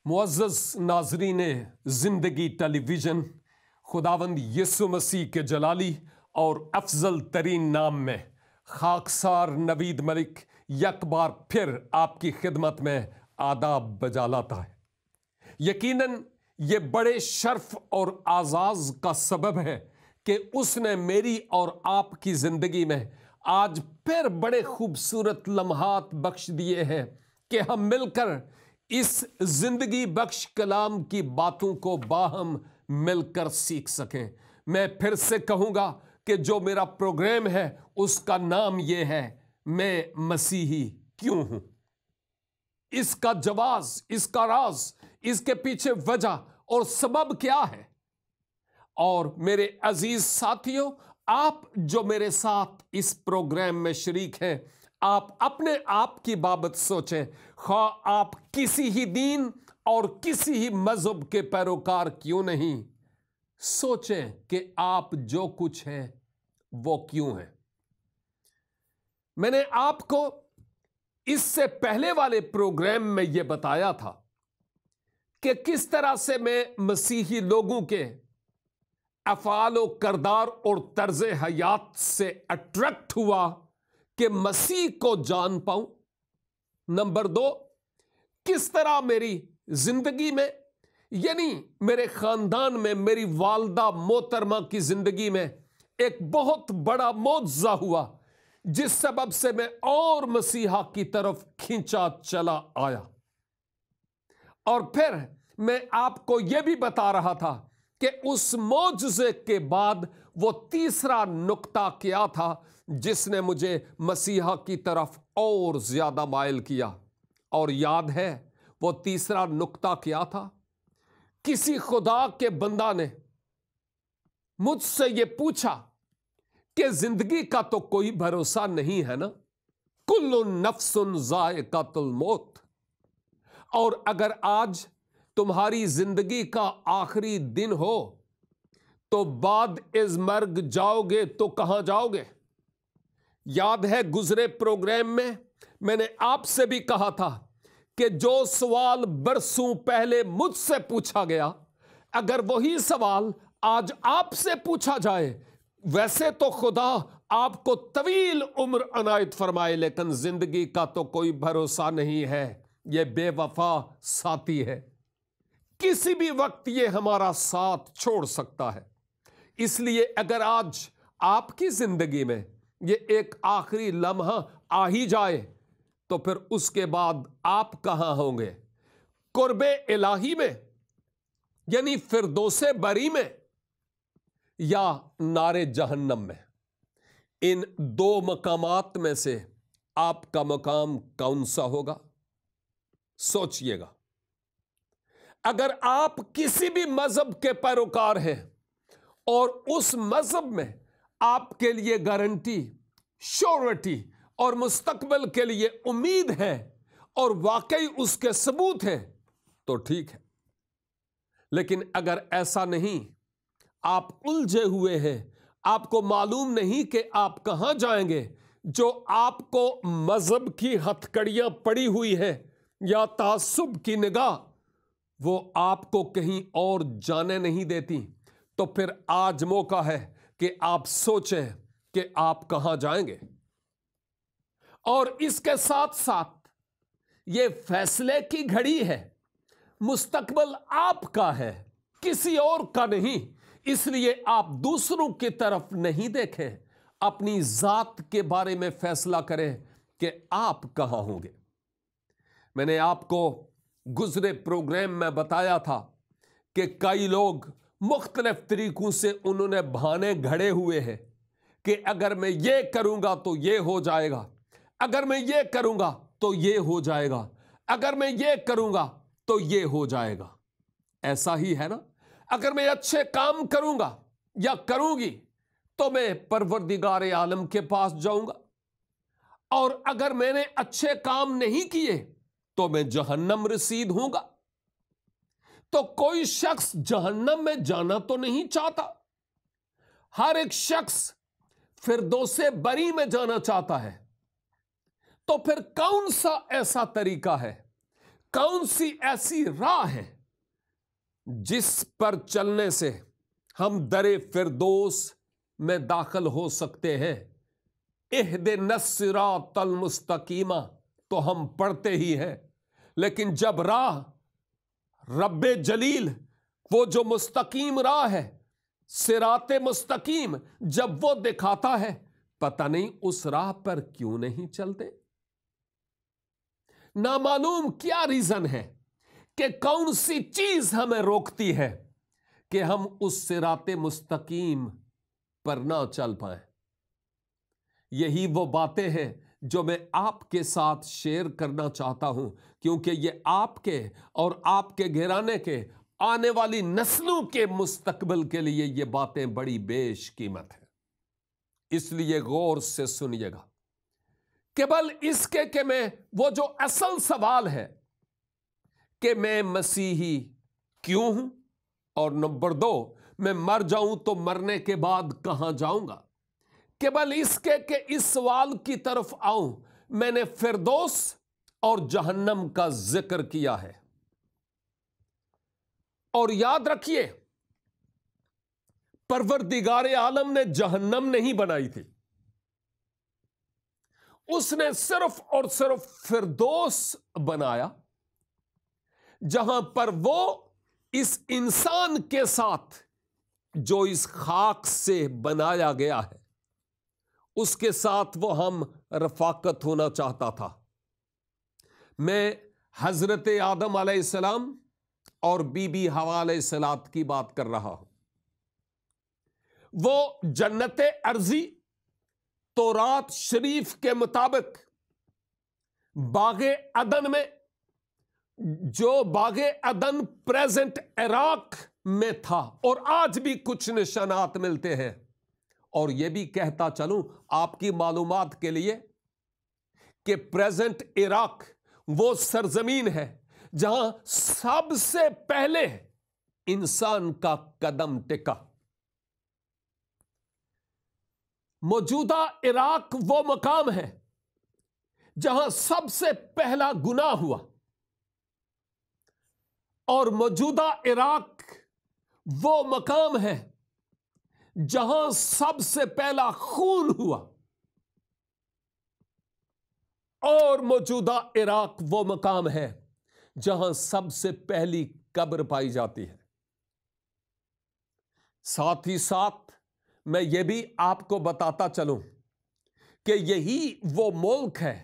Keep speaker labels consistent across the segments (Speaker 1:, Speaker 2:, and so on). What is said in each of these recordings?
Speaker 1: मुअज़्ज़ज़ नाज़रीन ज़िंदगी टेलीविज़न, खुदावंद यीशु मसीह के जलाली और अफजल तरीन नाम में खाकसार नवीद मलिक एक बार फिर आपकी खिदमत में आदाब बजा लाता है। यकीनन ये बड़े शर्फ और आज़ाज़ का सबब है कि उसने मेरी और आपकी ज़िंदगी में आज फिर बड़े खूबसूरत लम्हात बख्श दिए हैं कि हम मिलकर इस जिंदगी बख्श कलाम की बातों को बाहम मिलकर सीख सकें। मैं फिर से कहूँगा कि जो मेरा प्रोग्राम है उसका नाम यह है, मैं मसीही क्यों हूँ। इसका जवाब, इसका राज, इसके पीछे वजह और सबब क्या है। और मेरे अजीज साथियों, आप जो मेरे साथ इस प्रोग्राम में शरीक हैं, आप अपने आप की बाबत सोचें। खा आप किसी ही दीन और किसी ही मजहब के पैरोकार क्यों नहीं, सोचें कि आप जो कुछ हैं वो क्यों हैं। मैंने आपको इससे पहले वाले प्रोग्राम में यह बताया था कि किस तरह से मैं मसीही लोगों के अफ़ाल व करदार और तर्ज हयात से अट्रैक्ट हुआ कि मसीह को जान पाऊं। नंबर 2, किस तरह मेरी जिंदगी में, यानी मेरे खानदान में, मेरी वालदा मोहतरमा की जिंदगी में एक बहुत बड़ा मौजज़ा हुआ जिस सबब से मैं और मसीहा की तरफ खींचा चला आया। और फिर मैं आपको यह भी बता रहा था कि उस मौजज़े के बाद वो तीसरा नुक्ता क्या था जिसने मुझे मसीहा की तरफ और ज्यादा माइल किया। और याद है वो तीसरा नुक्ता क्या था? किसी खुदा के बंदा ने मुझसे ये पूछा कि जिंदगी का तो कोई भरोसा नहीं है ना, कुल्लु नफ्सुन ज़ाइक़ातुल मौत। और अगर आज तुम्हारी जिंदगी का आखिरी दिन हो तो बाद इज़ मर्ग जाओगे तो कहां जाओगे? याद है गुजरे प्रोग्राम में मैंने आपसे भी कहा था कि जो सवाल बरसों पहले मुझसे पूछा गया, अगर वही सवाल आज आपसे पूछा जाए, वैसे तो खुदा आपको तवील उम्र अनायत फरमाए, लेकिन जिंदगी का तो कोई भरोसा नहीं है। यह बेवफा साथी है, किसी भी वक्त ये हमारा साथ छोड़ सकता है। इसलिए अगर आज आपकी जिंदगी में ये एक आखिरी लम्हा आ ही जाए तो फिर उसके बाद आप कहां होंगे? कुर्बे इलाही में, यानी फिरदौसे बरी में, या नारे जहन्नम में? इन दो मकामात में से आपका मकाम कौन सा होगा? सोचिएगा। अगर आप किसी भी मजहब के पैरोकार हैं और उस मजहब में आपके लिए गारंटी, श्योरिटी और मुस्तकबिल के लिए उम्मीद है और वाकई उसके सबूत हैं तो ठीक है। लेकिन अगर ऐसा नहीं, आप उलझे हुए हैं, आपको मालूम नहीं कि आप कहां जाएंगे, जो आपको मजहब की हथकड़ियां पड़ी हुई है या तासुब की निगाह वो आपको कहीं और जाने नहीं देती, तो फिर आज मौका है कि आप सोचें कि आप कहां जाएंगे। और इसके साथ साथ ये फैसले की घड़ी है। मुस्तकबिल आपका है, किसी और का नहीं। इसलिए आप दूसरों की तरफ नहीं देखें, अपनी जात के बारे में फैसला करें कि आप कहां होंगे। मैंने आपको गुजरे प्रोग्राम में बताया था कि कई लोग मुख्तलिफ तरीकों से उन्होंने बहाने घड़े हुए हैं कि अगर मैं ये करूंगा तो ये हो जाएगा, अगर मैं ये करूंगा तो ये हो जाएगा, अगर मैं ये करूंगा तो ये हो जाएगा। ऐसा ही है ना? अगर मैं अच्छे काम करूंगा या करूंगी तो मैं परवरदिगार आलम के पास जाऊंगा, और अगर मैंने अच्छे काम नहीं किए तो मैं जहन्नम रसीद हूंगा। तो कोई शख्स जहन्नम में जाना तो नहीं चाहता, हर एक शख्स फिरदौसे बरी में जाना चाहता है। तो फिर कौन सा ऐसा तरीका है, कौन सी ऐसी राह है जिस पर चलने से हम दरे फिरदौस में दाखिल हो सकते हैं। इहदिनस सिरातल मुस्तकीमा तो हम पढ़ते ही हैं, लेकिन जब राह रब्बे जलील, वो जो मुस्तकीम राह है, सिराते मुस्तकीम, जब वो दिखाता है, पता नहीं उस राह पर क्यों नहीं चलते। ना मालूम क्या रीजन है कि कौन सी चीज हमें रोकती है कि हम उस सिराते मुस्तकीम पर ना चल पाए। यही वो बातें हैं जो मैं आपके साथ शेयर करना चाहता हूं, क्योंकि ये आपके और आपके घराने के आने वाली नस्लों के मुस्तकबिल के लिए ये बातें बड़ी बेशकीमत है। इसलिए गौर से सुनिएगा। केवल इसके कि मैं वो जो असल सवाल है कि मैं मसीही क्यों हूं, और नंबर 2, मैं मर जाऊं तो मरने के बाद कहां जाऊंगा, केवल इसके कि इस सवाल की तरफ आऊं, मैंने फिरदौस और जहन्नम का जिक्र किया है। और याद रखिए, परवरदिगार आलम ने जहन्नम नहीं बनाई थी, उसने सिर्फ और सिर्फ फिरदौस बनाया, जहां पर वो इस इंसान के साथ जो इस खाक से बनाया गया है, उसके साथ वो हम रफाकत होना चाहता था। मैं हजरत आदम अलैहिस्सलाम और बीबी हवा अलैहिस्सलात की बात कर रहा हूं। वो जन्नत अर्जी तौरात शरीफ के मुताबिक बागे अदन में, जो बागे अदन प्रेजेंट इराक में था, और आज भी कुछ निशानात मिलते हैं। और यह भी कहता चलूं आपकी मालूमात के लिए कि प्रेजेंट इराक वो सरजमीन है जहां सबसे पहले इंसान का कदम टिका। मौजूदा इराक वो मकाम है जहां सबसे पहला गुनाह हुआ, और मौजूदा इराक वो मकाम है जहां सबसे पहला खून हुआ, और मौजूदा इराक वो मकाम है जहां सबसे पहली कब्र पाई जाती है। साथ ही साथ मैं ये भी आपको बताता चलूं कि यही वो मुल्क है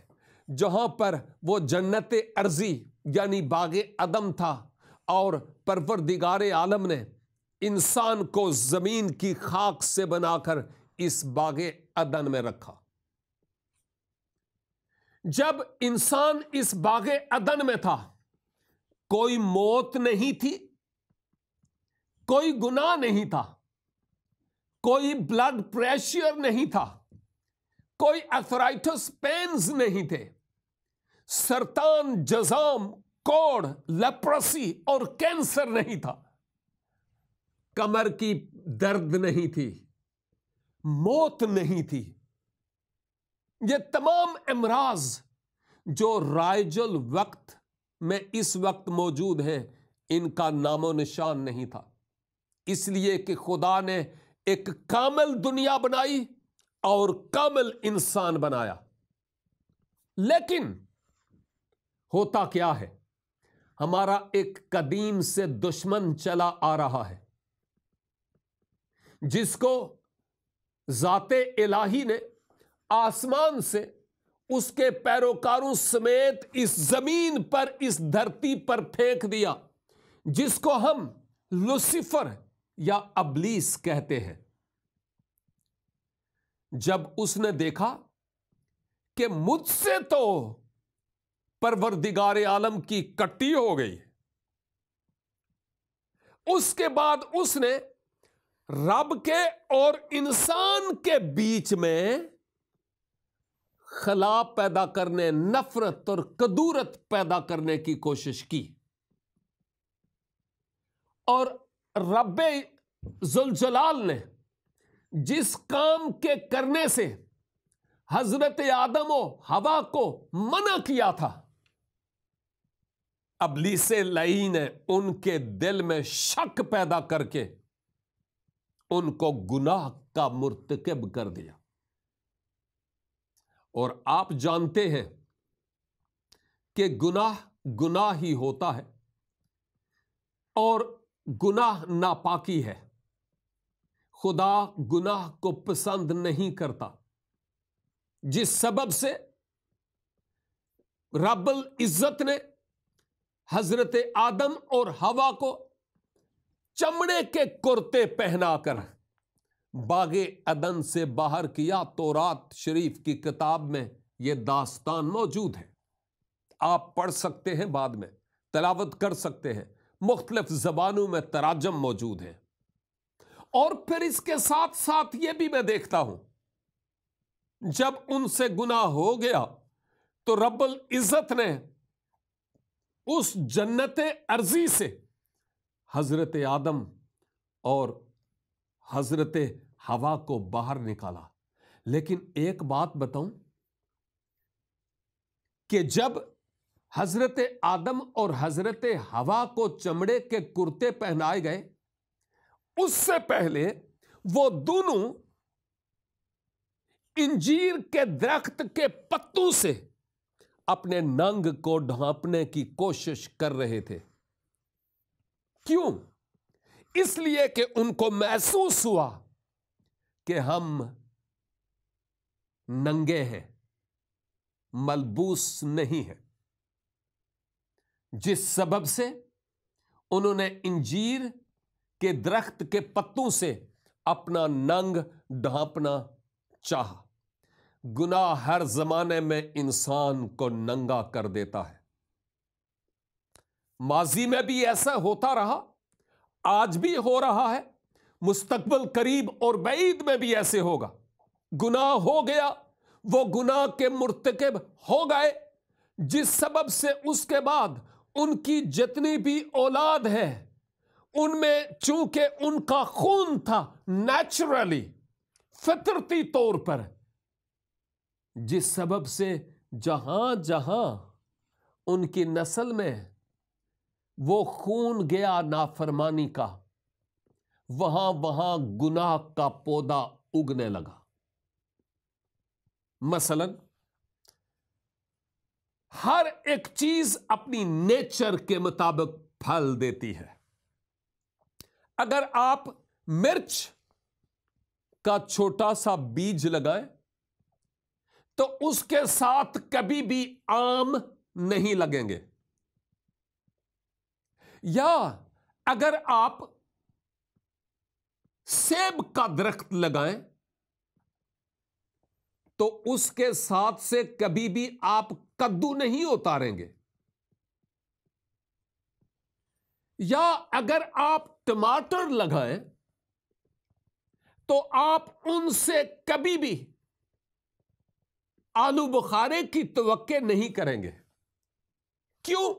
Speaker 1: जहां पर वो जन्नत अर्जी यानी बागे अदम था, और परवरदिगार आलम ने इंसान को जमीन की खाक से बनाकर इस बागे अदन में रखा। जब इंसान इस बागे अदन में था, कोई मौत नहीं थी, कोई गुनाह नहीं था, कोई ब्लड प्रेशर नहीं था, कोई अर्थराइटिस पेन्स नहीं थे, सरतान, जजाम, कोढ़, लेप्रोसी और कैंसर नहीं था, कमर की दर्द नहीं थी, मौत नहीं थी। ये तमाम अमराज जो राइजुल वक्त में इस वक्त मौजूद हैं, इनका नामो निशान नहीं था। इसलिए कि खुदा ने एक कामिल दुनिया बनाई और कामिल इंसान बनाया। लेकिन होता क्या है, हमारा एक कदीम से दुश्मन चला आ रहा है, जिसको जाते इलाही ने आसमान से उसके पैरोकारों समेत इस जमीन पर, इस धरती पर फेंक दिया, जिसको हम लुसीफर या अबलीस कहते हैं। जब उसने देखा कि मुझसे तो परवरदिगार आलम की कट्टी हो गई, उसके बाद उसने रब के और इंसान के बीच में खला पैदा करने, नफरत और कदूरत पैदा करने की कोशिश की। और रब्बे जुलजलाल ने जिस काम के करने से हजरत आदम और हवा को मना किया था, अबलीसे लई ने उनके दिल में शक पैदा करके उनको गुनाह का मुर्तकिब कर दिया। और आप जानते हैं कि गुनाह गुनाह ही होता है और गुनाह नापाकी है। खुदा गुनाह को पसंद नहीं करता, जिस सबब से रब्बुल इज्जत ने हजरत आदम और हवा को चमड़े के कुर्ते पहनाकर बागे अदन से बाहर किया। तौरात शरीफ की किताब में यह दास्तान मौजूद है, आप पढ़ सकते हैं, बाद में तलावत कर सकते हैं, मुख्तलिफ जबानों में तराजम मौजूद है। और फिर इसके साथ साथ यह भी मैं देखता हूं, जब उनसे गुनाह हो गया तो रब्बुल इज्जत ने उस जन्नत अर्जी से हजरत आदम और हजरत हवा को बाहर निकाला। लेकिन एक बात बताऊं कि जब हजरत आदम और हजरत हवा को चमड़े के कुर्ते पहनाए गए, उससे पहले वो दोनों इंजीर के दरख्त के पत्तों से अपने नंग को ढांपने की कोशिश कर रहे थे। क्यों? इसलिए कि उनको महसूस हुआ कि हम नंगे हैं, मलबूस नहीं है, जिस सबब से उन्होंने इंजीर के दरख्त के पत्तों से अपना नंग ढांपना चाहा। गुनाह हर जमाने में इंसान को नंगा कर देता है। माजी में भी ऐसा होता रहा, आज भी हो रहा है, मुस्तकबिल करीब और बईद में भी ऐसे होगा। गुनाह हो गया, वो गुनाह के मुर्तकिब हो गए, जिस सबब से उसके बाद उनकी जितनी भी औलाद है उनमें चूंकि उनका खून था नेचुरली, फितरती तौर पर, जिस सबब से जहां जहां उनकी नस्ल में वो खून गया नाफरमानी का, वहां वहां गुनाह का पौधा उगने लगा। मसलन हर एक चीज अपनी नेचर के मुताबिक फल देती है। अगर आप मिर्च का छोटा सा बीज लगाएं तो उसके साथ कभी भी आम नहीं लगेंगे। या अगर आप सेब का दरख्त लगाएं तो उसके साथ से कभी भी आप कद्दू नहीं उतारेंगे। या अगर आप टमाटर लगाएं तो आप उनसे कभी भी आलू बुखारे की तवक्के नहीं करेंगे। क्यों?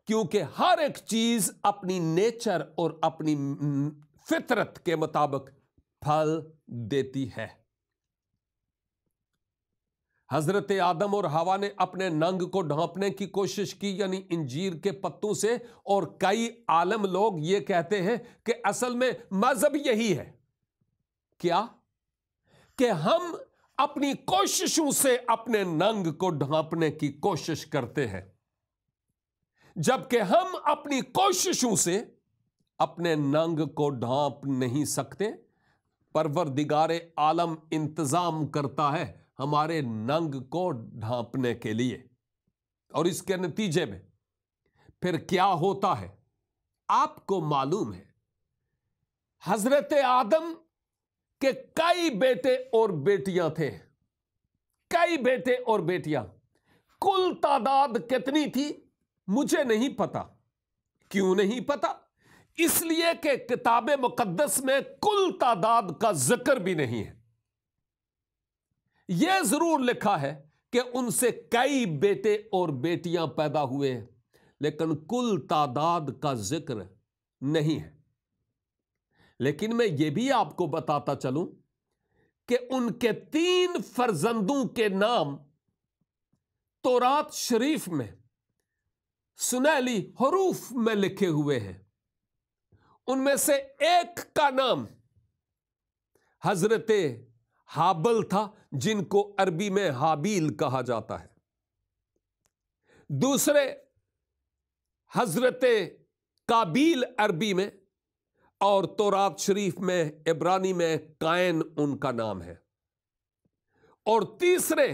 Speaker 1: क्योंकि हर एक चीज अपनी नेचर और अपनी फितरत के मुताबिक फल देती है। हजरत आदम और हवा ने अपने नंग को ढांपने की कोशिश की, यानी इंजीर के पत्तों से। और कई आलम लोग ये कहते हैं कि असल में मजहब यही है, क्या? कि हम अपनी कोशिशों से अपने नंग को ढांपने की कोशिश करते हैं, जबकि हम अपनी कोशिशों से अपने नंग को ढांप नहीं सकते। परवरदिगारे आलम इंतजाम करता है हमारे नंग को ढांपने के लिए। और इसके नतीजे में फिर क्या होता है आपको मालूम है। हजरत आदम के कई बेटे और बेटियां थे, कई बेटे और बेटियां। कुल तादाद कितनी थी मुझे नहीं पता। क्यों नहीं पता? इसलिए कि किताब मुकद्दस में कुल तादाद का जिक्र भी नहीं है। यह जरूर लिखा है कि उनसे कई बेटे और बेटियां पैदा हुए, लेकिन कुल तादाद का जिक्र नहीं है। लेकिन मैं यह भी आपको बताता चलूं कि उनके 3 फर्जंदों के नाम तौरात शरीफ में सुनहली हरूफ में लिखे हुए हैं। उनमें से एक का नाम हजरते हाबल था, जिनको अरबी में हाबील कहा जाता है। दूसरे हजरते काबील अरबी में, और तौरात शरीफ में इब्रानी में कायन उनका नाम है। और तीसरे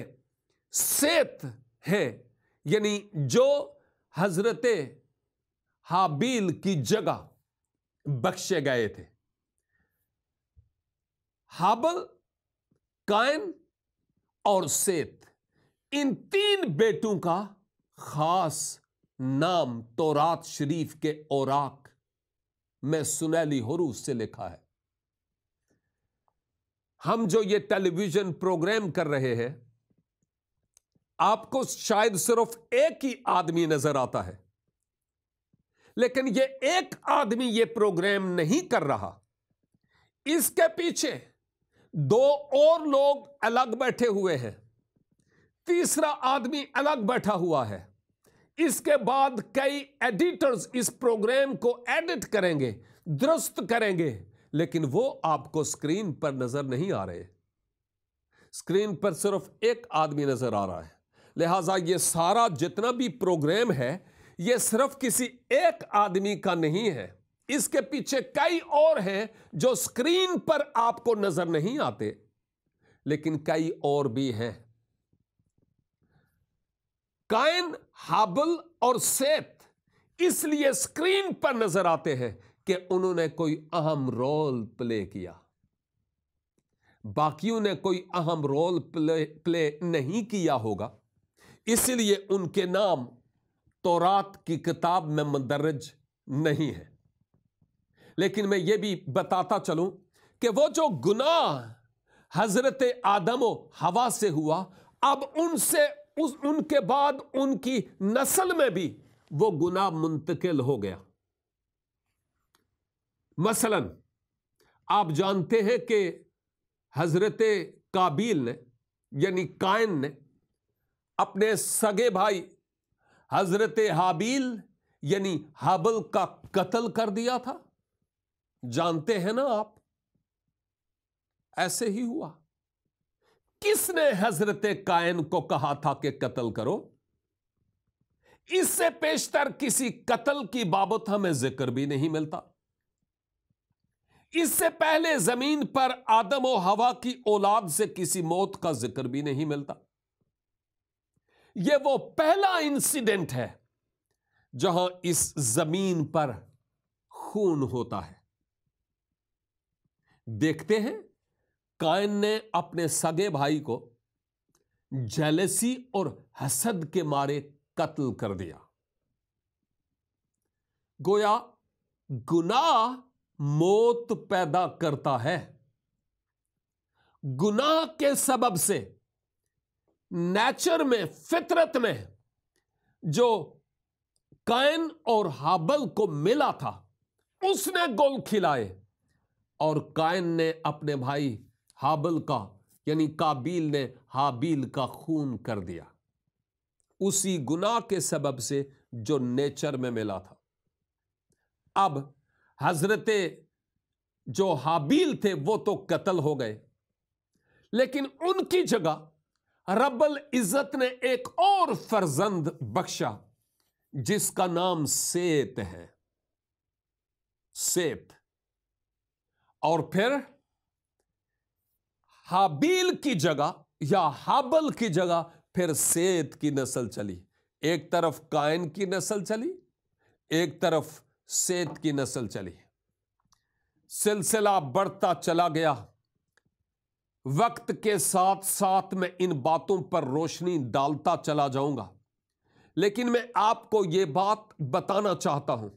Speaker 1: सेत हैं, यानी जो हजरते हाबील की जगह बख्शे गए थे। हाबल, कायन और सेत, इन तीन बेटों का खास नाम तौरात शरीफ के औराक में सुनहली हरूफ से लिखा है। हम जो ये टेलीविजन प्रोग्राम कर रहे हैं, आपको शायद सिर्फ एक ही आदमी नजर आता है, लेकिन ये एक आदमी ये प्रोग्राम नहीं कर रहा। इसके पीछे दो और लोग अलग बैठे हुए हैं, तीसरा आदमी अलग बैठा हुआ है। इसके बाद कई एडिटर्स इस प्रोग्राम को एडिट करेंगे, दुरुस्त करेंगे, लेकिन वो आपको स्क्रीन पर नजर नहीं आ रहे। स्क्रीन पर सिर्फ एक आदमी नजर आ रहा है। लिहाजा ये सारा जितना भी प्रोग्राम है, ये सिर्फ किसी एक आदमी का नहीं है। इसके पीछे कई और हैं जो स्क्रीन पर आपको नजर नहीं आते, लेकिन कई और भी हैं। कायन, हाबल और सेत इसलिए स्क्रीन पर नजर आते हैं कि उन्होंने कोई अहम रोल प्ले किया। बाकियों ने कोई अहम रोल प्ले नहीं किया होगा, इसलिए उनके नाम तौरात की किताब में मंदरज नहीं है। लेकिन मैं यह भी बताता चलूं कि वो जो गुनाह हजरत आदम और हवा से हुआ, अब उनके बाद उनकी नस्ल में भी वो गुनाह मुंतकिल हो गया। मसलन आप जानते हैं कि हजरत काबील ने, यानी कायन ने, अपने सगे भाई हजरत हाबील यानी हाबल का कत्ल कर दिया था। जानते हैं ना आप, ऐसे ही हुआ। किसने हजरत कायन को कहा था कि कत्ल करो? इससे पेशतर किसी कत्ल की बाबत हमें जिक्र भी नहीं मिलता। इससे पहले जमीन पर आदम और हवा की औलाद से किसी मौत का जिक्र भी नहीं मिलता। यह वो पहला इंसिडेंट है जहां इस जमीन पर खून होता है। देखते हैं, कायन ने अपने सगे भाई को जेलसी और हसद के मारे कत्ल कर दिया। गोया गुनाह मौत पैदा करता है। गुनाह के सबब से नेचर में, फितरत में जो कायन और हाबल को मिला था, उसने गुल खिलाए और कायन ने अपने भाई हाबल का, यानी काबील ने हाबील का खून कर दिया, उसी गुनाह के सबब से जो नेचर में मिला था। अब हजरते जो हाबील थे वो तो कत्ल हो गए, लेकिन उनकी जगह रब्बुल इज्जत ने एक और फर्जंद बख्शा जिसका नाम सेत है। सेत। और फिर हाबील की जगह या हाबल की जगह फिर सेत की नस्ल चली। एक तरफ कायन की नस्ल चली, एक तरफ सेत की नस्ल चली। सिलसिला बढ़ता चला गया। वक्त के साथ साथ मैं इन बातों पर रोशनी डालता चला जाऊंगा, लेकिन मैं आपको यह बात बताना चाहता हूं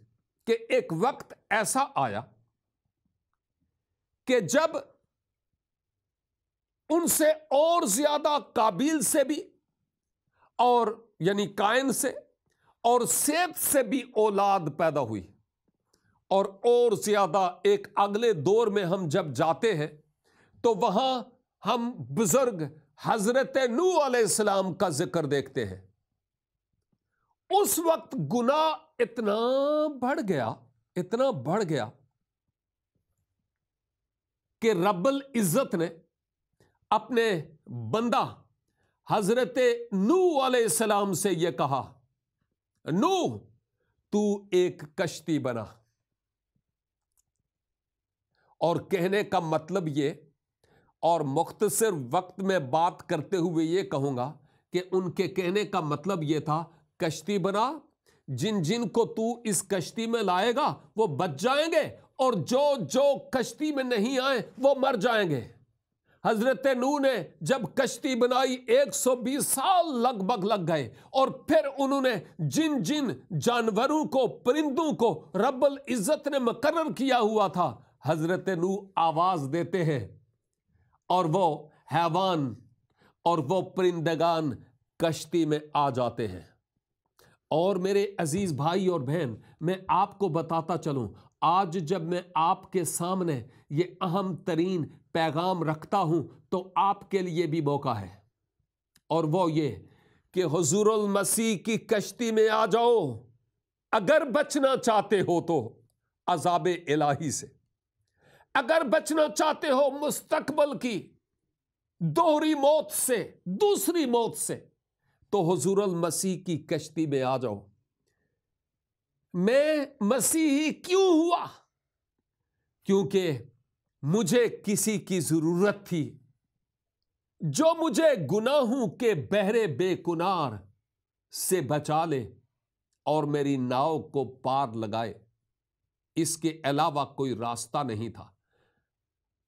Speaker 1: कि एक वक्त ऐसा आया कि जब उनसे और ज्यादा काबील से भी, और यानी कायन से और सेत से भी औलाद पैदा हुई। और ज्यादा एक अगले दौर में हम जब जाते हैं तो वहां हम बुजुर्ग हजरत नूह अलैहिस्सलाम का जिक्र देखते हैं। उस वक्त गुनाह इतना बढ़ गया कि रब्बुल इज्जत ने अपने बंदा हजरत नूह अलैहिस्सलाम से यह कहा, नूह तू एक कश्ती बना। और कहने का मतलब ये, और मुख्तसर वक्त में बात करते हुए ये कहूंगा कि उनके कहने का मतलब ये था, कश्ती बना, जिन जिन को तू इस कश्ती में लाएगा वो बच जाएंगे, और जो जो कश्ती में नहीं आए वो मर जाएंगे। हजरत नूह ने जब कश्ती बनाई 120 साल लगभग लग गए, और फिर उन्होंने जिन जिन जानवरों को, परिंदों को रब्बुल इज्जत ने मुकर्रर किया हुआ था, हजरत नूह आवाज देते हैं और वो हैवान और वो परिंदगान कश्ती में आ जाते हैं। और मेरे अजीज भाई और बहन, मैं आपको बताता चलूं, आज जब मैं आपके सामने ये अहम तरीन पैगाम रखता हूं तो आपके लिए भी मौका है, और वो ये कि हुजूरुल मसीह की कश्ती में आ जाओ अगर बचना चाहते हो तो अज़ाबे इलाही से, अगर बचना चाहते हो मुस्तकबल की दोहरी मौत से, दूसरी मौत से, तो हुजूरुल मसीह की कश्ती में आ जाओ। मैं मसीही क्यों हुआ? क्योंकि मुझे किसी की जरूरत थी जो मुझे गुनाहों के बहरे बेकुनार से बचा ले और मेरी नाव को पार लगाए। इसके अलावा कोई रास्ता नहीं था।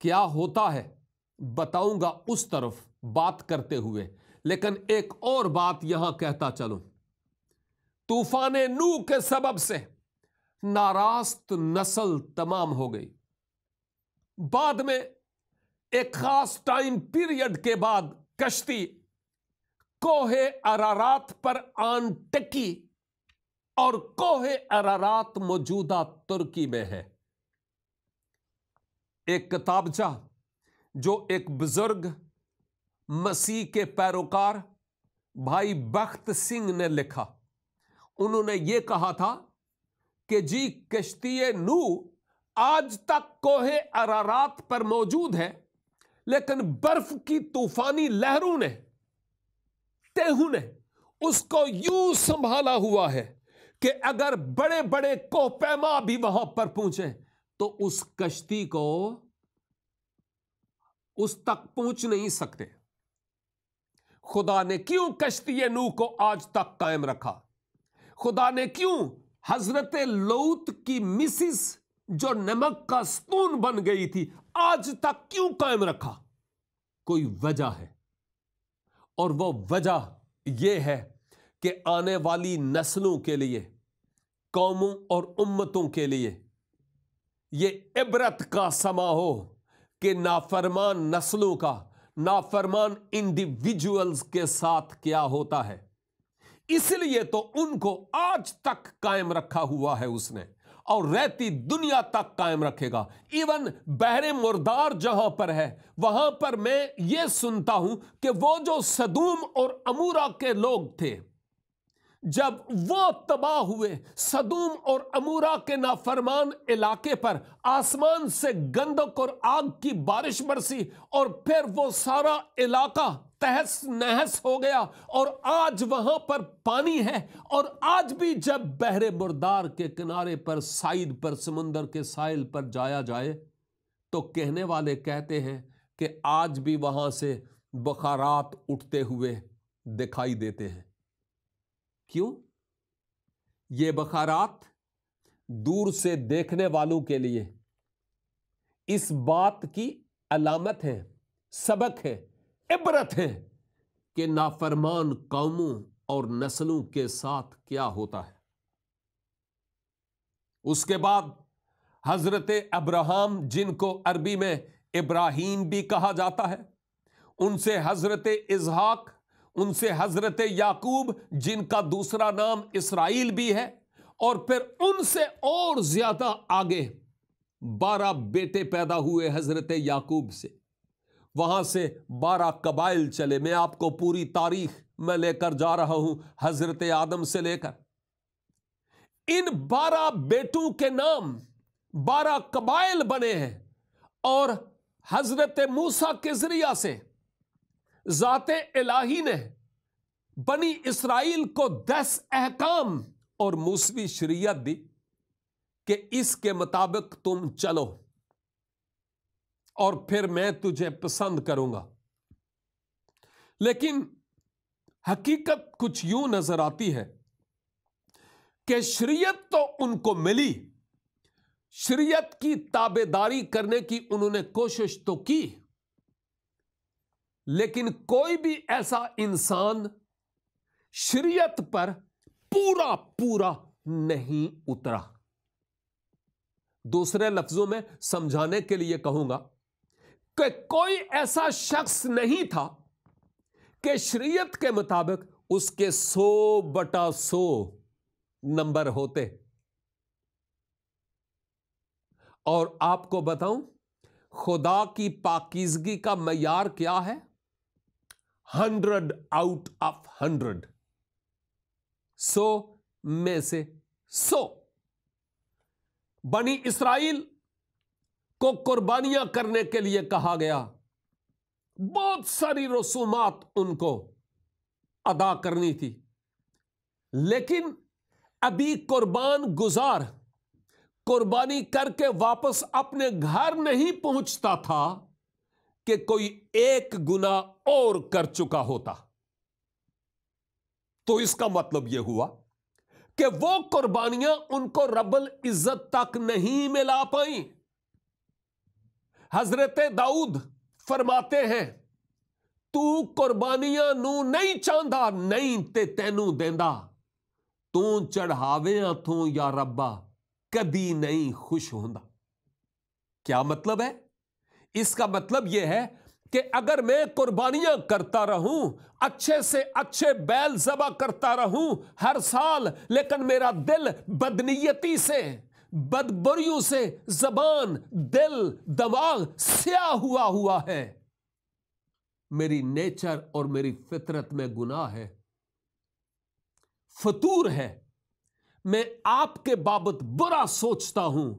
Speaker 1: क्या होता है बताऊंगा उस तरफ बात करते हुए, लेकिन एक और बात यहां कहता चलूं। तूफान नूह के सबब से नारास्त नस्ल तमाम हो गई। बाद में एक खास टाइम पीरियड के बाद कश्ती कोहे अरारात पर आन टिकी, और कोहे अरारात मौजूदा तुर्की में है। एक किताबचा जो एक बुजुर्ग मसीह के पैरोकार भाई बख्त सिंह ने लिखा, उन्होंने यह कहा था कि जी कश्ती नूह आज तक कोहे अरारात पर मौजूद है, लेकिन बर्फ की तूफानी लहरों ने, तेहू ने उसको यूं संभाला हुआ है कि अगर बड़े बड़े कोहपैमा भी वहां पर पहुंचे तो उस कश्ती को उस तक पहुंच नहीं सकते। खुदा ने क्यों कश्ती नूह को आज तक कायम रखा? खुदा ने क्यों हजरत लूत की मिसिस जो नमक का स्तून बन गई थी आज तक क्यों कायम रखा? कोई वजह है, और वो वजह यह है कि आने वाली नस्लों के लिए, कौमों और उम्मतों के लिए यह इबरत का समा हो कि नाफरमान नस्लों का, नाफरमान इंडिविजुअल्स के साथ क्या होता है। इसलिए तो उनको आज तक कायम रखा हुआ है उसने, और रहती दुनिया तक कायम रखेगा। इवन बहरे मुर्दार जहां पर है वहां पर मैं ये सुनता हूं कि वो जो सदूम और अमूरा के लोग थे, जब वो तबाह हुए, सदूम और अमूरा के नाफरमान इलाके पर आसमान से गंधक और आग की बारिश बरसी, और फिर वो सारा इलाका तहस नहस हो गया, और आज वहां पर पानी है। और आज भी जब बहरे मुर्दार के किनारे पर, साइड पर, समुंदर के साहिल पर जाया जाए तो कहने वाले कहते हैं कि आज भी वहां से बुखारात उठते हुए दिखाई देते हैं। क्यों? ये बुखारात दूर से देखने वालों के लिए इस बात की अलामत है, सबक है, इबरत है कि नाफरमान कौमों और नस्लों के साथ क्या होता है। उसके बाद हजरत अब्राहम, जिनको अरबी में इब्राहीम भी कहा जाता है, उनसे हजरत इस्हाक, उनसे हजरत याकूब जिनका दूसरा नाम इसराइल भी है, और फिर उनसे और ज्यादा आगे 12 बेटे पैदा हुए हजरत याकूब से। वहां से 12 कबाइल चले। मैं आपको पूरी तारीख में लेकर जा रहा हूं, हजरत आदम से लेकर इन 12 बेटों के नाम 12 कबाइल बने हैं और हजरत मूसा के जरिया से जाते इलाही ने बनी इसराइल को 10 अहकाम और मूसवी शरीयत दी कि इसके मुताबिक तुम चलो और फिर मैं तुझे पसंद करूंगा। लेकिन हकीकत कुछ यूं नजर आती है कि शरीयत तो उनको मिली, शरीयत की ताबेदारी करने की उन्होंने कोशिश तो की, लेकिन कोई भी ऐसा इंसान शरीयत पर पूरा पूरा नहीं उतरा। दूसरे लफ्जों में समझाने के लिए कहूंगा कि कोई ऐसा शख्स नहीं था कि शरीयत के मुताबिक उसके 100/100 नंबर होते। और आपको बताऊं, खुदा की पाकीज़गी का मयार क्या है? 100/100, 100 में से 100। बनी इसराइल को कुर्बानियां करने के लिए कहा गया, बहुत सारी रसूमात उनको अदा करनी थी, लेकिन अभी कुर्बान गुजार कुर्बानी करके वापस अपने घर नहीं पहुंचता था कि कोई एक गुनाह और कर चुका होता। तो इसका मतलब यह हुआ कि वो कुर्बानियां उनको रब्बुल इज्जत तक नहीं मिला पाई। हजरत दाऊद फरमाते हैं, तू कुर्बानियां नू नहीं चाहता, नहीं ते तैनू देंदा, तू चढ़ावे थू या रब्बा कदी नहीं खुश होंदा। क्या मतलब है? इसका मतलब यह है कि अगर मैं कुर्बानियां करता रहूं, अच्छे से अच्छे बैल ज़बा करता रहूं हर साल, लेकिन मेरा दिल बदनीयती से, बदबुरियों से जबान, दिल, दिमाग स्याह हुआ है, मेरी नेचर और मेरी फितरत में गुनाह है, फतूर है, मैं आपके बाबत बुरा सोचता हूं,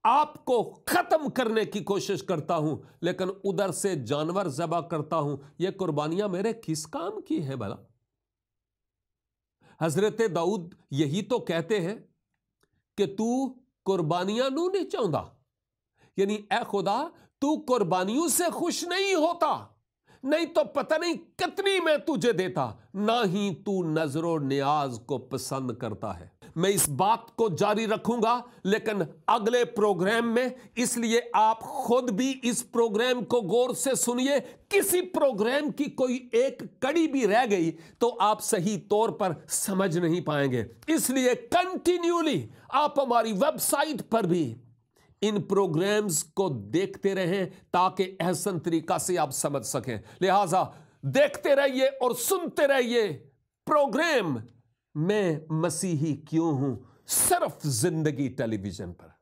Speaker 1: आपको खत्म करने की कोशिश करता हूं, लेकिन उधर से जानवर ज़बा करता हूं, यह कुर्बानियां मेरे किस काम की है भला? हजरत दाऊद यही तो कहते हैं कि तू कुर्बानियां नू नहीं चाहता, यानी ए खुदा तू कुर्बानियों से खुश नहीं होता, नहीं तो पता नहीं कितनी मैं तुझे देता, ना ही तू नजरो नियाज को पसंद करता है। मैं इस बात को जारी रखूंगा, लेकिन अगले प्रोग्राम में, इसलिए आप खुद भी इस प्रोग्राम को गौर से सुनिए। किसी प्रोग्राम की कोई एक कड़ी भी रह गई तो आप सही तौर पर समझ नहीं पाएंगे। इसलिए कंटिन्यूली आप हमारी वेबसाइट पर भी इन प्रोग्राम्स को देखते रहें ताकि एहसन तरीका से आप समझ सकें। लिहाजा देखते रहिए और सुनते रहिए प्रोग्राम मैं मसीही क्यों हूं, सिर्फ जिंदगी टेलीविजन पर।